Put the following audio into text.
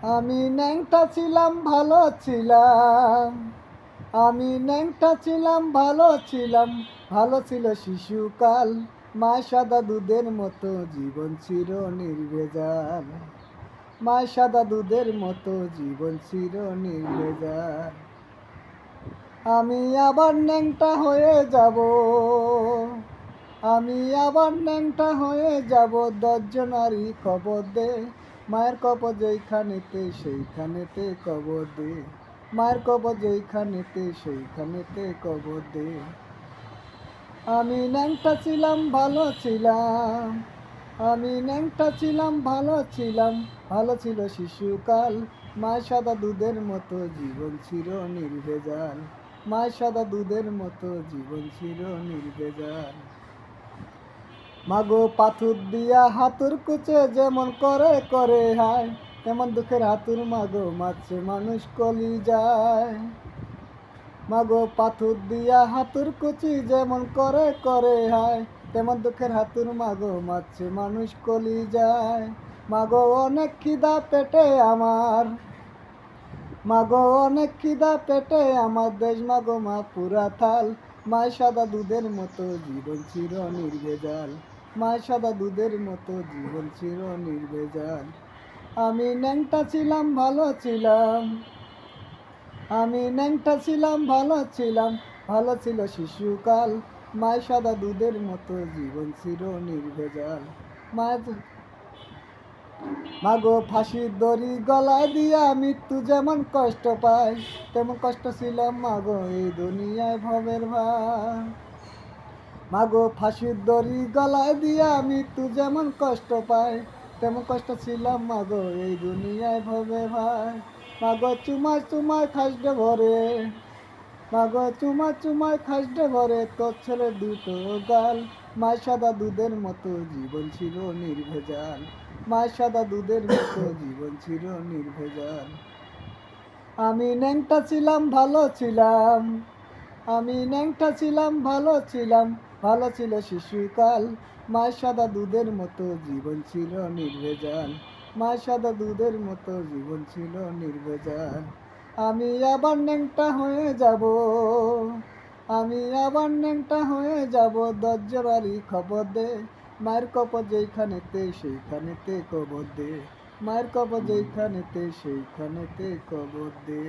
আমি ন্যাংটা ছিলাম ভালো ছিলাম, আমি ন্যাংটা ছিলাম ভালো ছিলাম, ভালো ছিল শিশুকাল। মায়ের সাদা দুধের মতো জীবন ছিল নির্ভেজাল, মায়ের সাদা দুধের মতো জীবন ছিল নির্ভেজাল। আমি আবার ন্যাংটা হয়ে যাব, আমি আবার ন্যাংটা হয়ে যাব, 10 জনারই খবর দে। মায়ের কবর যেইখানেতে সেইখানেতে কবর দে, মায়ের কবর যেইখানেতে সেইখানেতে কবর দে। আমি ন্যাংটা ছিলাম ভালো ছিলাম, আমি ন্যাংটা ছিলাম ভালো ছিলাম, ভালো ছিল শিশুকাল। মায়ের সাদা দুধের মতো জীবন ছিল নির্ভেজাল, মায়ের সাদা দুধের মতো জীবন ছিল নির্ভেজাল। মাগো পাথর দিয়া হাতুর কুচে যেমন করে করে হায়, তেমন দুঃখের হাতুর মাগো মারছে মানুষ কলি যায়। মাগো পাথর দিয়া হাতুর কুচি যেমন করে করে হায়, তেমন দুঃখের হাতুর মাগো মারছে মানুষ কলি যায়। মাগো অনেক খিদা পেটে আমার, মাগো অনেক খিদা পেটে আমার, দেশ মাগো মা পুরা থাল। মায়ের সাদা দুধের মতো জীবন ছিল নির্ভেজাল, মায়ের সাদা দুধের মতো জীবন ছিল নির্ভেজাল। আমি ন্যাংটা ছিলাম ভালো ছিলাম, আমি ন্যাংটা ছিলাম ভালো ছিলাম, ভালো ছিল শিশুকাল। মায়ের সাদা দুধের মতো জীবন ছিল নির্ভেজাল। মায়ের মাগো ফাঁসির দড়ি গলায় দিয়া মৃত্যু যেমন কষ্ট পায়, তেমন কষ্ট ছিলাম মাগো এই দুনিয়ায় ভবের ভার। মাগো ফাঁসির দড়ি গলায় দিয়া মৃত্যু যেমন কষ্ট পায়, তেমন কষ্ট ছিলাম মাগো এই দুনিয়ায় ভবের ভার। মাগো চুমায় চুমায় খাসডে ভরে, মাগো চুমায় চুমায় খাসডে ভরে তোর ছেলে দুটো গাল। মায়ের সাদা দুধের মতো জীবন ছিল নির্ভেজাল, মায়ের সাদা দুধের মতো জীবন ছিল নির্ভেজাল। আমি ন্যাংটা ছিলাম ভালো ছিলাম, আমি ন্যাংটা ছিলাম ভালো ছিলাম, ভালো ছিল শিশুকাল। মায়ের সাদা দুধের মতো জীবন ছিল নির্ভেজাল, মায়ের সাদা দুধের মতো জীবন ছিল নির্ভেজাল। আমি আবার ন্যাংটা হয়ে যাব, আমি আবার ন্যাংটা হয়ে যাব, 10 জনারই খবর দে। মায়ের কবর যেইখানেতে সেইখানেতে কবর দে, মায়ের কবর যেইখানেতে সেইখানেতে কবর দে।